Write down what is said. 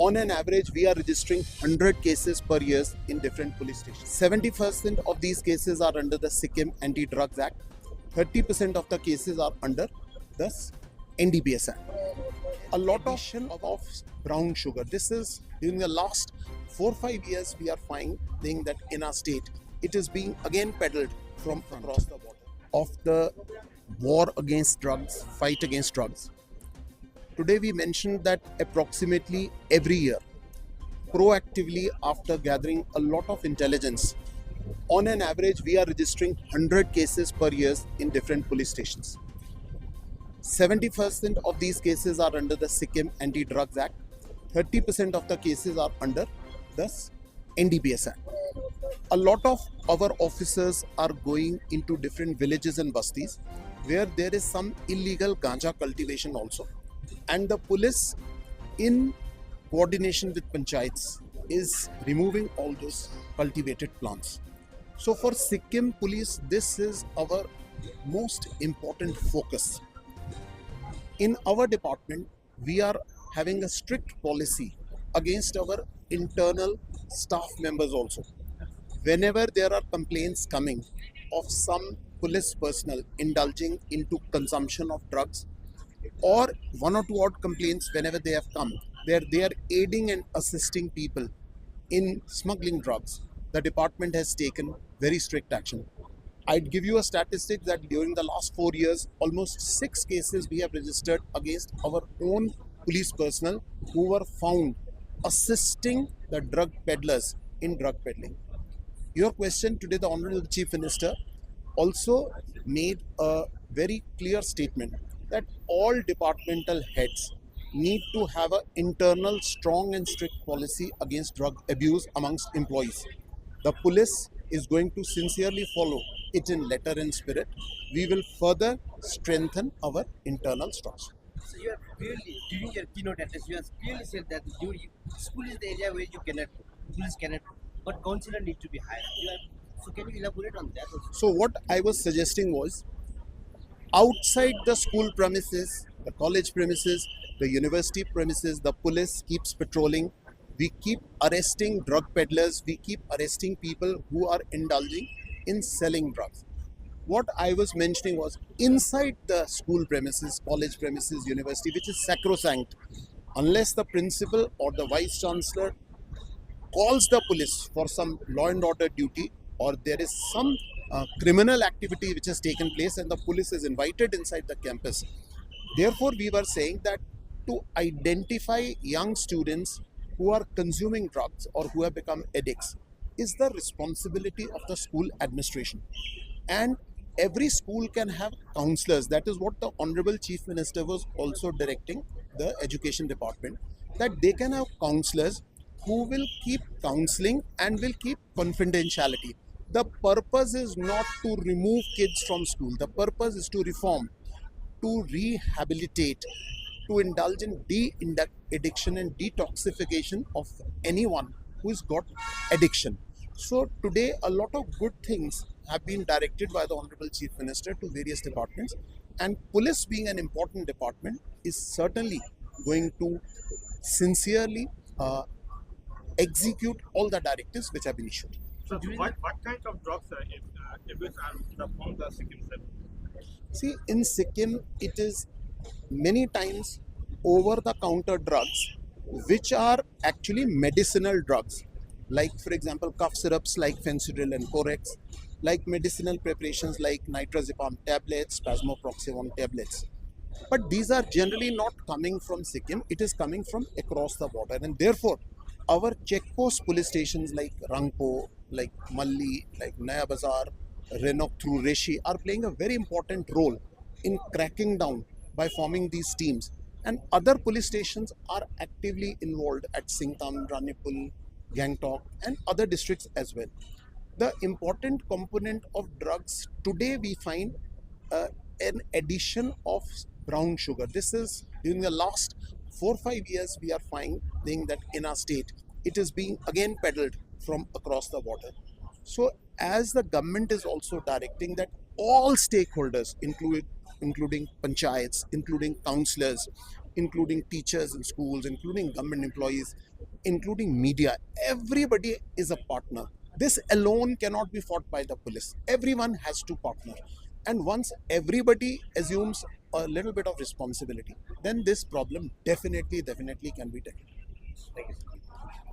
On an average, we are registering 100 cases per year in different police stations. 70% of these cases are under the Sikkim Anti-Drugs Act. 30% of the cases are under the NDPS Act. A lot of brown sugar. This is during the last 4-5 years we are finding that in our state it is being again peddled from across the border. Of the war against drugs, fight against drugs. Today we mentioned that approximately every year, proactively after gathering a lot of intelligence, on an average we are registering 100 cases per year in different police stations. 70% of these cases are under the Sikkim Anti-Drugs Act. 30% of the cases are under the NDPS Act. A lot of our officers are going into different villages and bastis where there is some illegal ganja cultivation also. And the police, in coordination with panchayats, is removing all those cultivated plants. So for Sikkim Police, this is our most important focus. In our department, we are having a strict policy against our internal staff members also. Whenever there are complaints coming of some police personnel indulging into consumption of drugs, or one or two odd complaints whenever they have come, where they are aiding and assisting people in smuggling drugs, the department has taken very strict action. I'd give you a statistic that during the last 4 years, almost 6 cases we have registered against our own police personnel who were found assisting the drug peddlers in drug peddling. Your question today, the Honorable Chief Minister also made a very clear statement that all departmental heads need to have an internal strong and strict policy against drug abuse amongst employees. The police is going to sincerely follow it in letter and spirit. We will further strengthen our internal structure. So you have clearly, during your keynote address, you have clearly said that school is the area where you cannot, police cannot, but counselor need to be hired. So can you elaborate on that also? So what I was suggesting was, outside the school premises, the college premises, the university premises, the police keeps patrolling. We keep arresting drug peddlers. We keep arresting people who are indulging in selling drugs. What I was mentioning was, inside the school premises, college premises, university, which is sacrosanct, unless the principal or the vice chancellor calls the police for some law and order duty, or there is some criminal activity which has taken place and the police is invited inside the campus. Therefore, we were saying that to identify young students who are consuming drugs or who have become addicts is the responsibility of the school administration. And every school can have counselors. That is what the Honorable Chief Minister was also directing the Education Department, that they can have counselors who will keep counseling and will keep confidentiality. The purpose is not to remove kids from school. The purpose is to reform, to rehabilitate, to indulge in de-addiction and detoxification of anyone who has got addiction. So today a lot of good things have been directed by the Honorable Chief Minister to various departments, and police, being an important department, is certainly going to sincerely execute all the directives which have been issued. So what kind of drugs abuse are found the Sikkim? See, in Sikkim, it is many times over-the-counter drugs which are actually medicinal drugs, like for example cough syrups like Fencidril and Corex, like medicinal preparations like nitrazepam tablets, spasmoproxivon tablets. But these are generally not coming from Sikkim, it is coming from across the border, and therefore our checkpost police stations like Rangpo, like Malli, like Naya Bazar, Renok through Reshi are playing a very important role in cracking down by forming these teams. And other police stations are actively involved at Singtam, Ranipul, Gangtok and other districts as well. The important component of drugs today we find an addition of brown sugar. This is during the last 4-5 years we are finding that in our state it is being again peddled from across the border. So as the government is also directing that all stakeholders, including panchayats, including councillors, including teachers in schools, including government employees, including media. Everybody is a partner. This alone cannot be fought by the police. Everyone has to partner. And once everybody assumes a little bit of responsibility, then this problem definitely can be tackled. Thank you.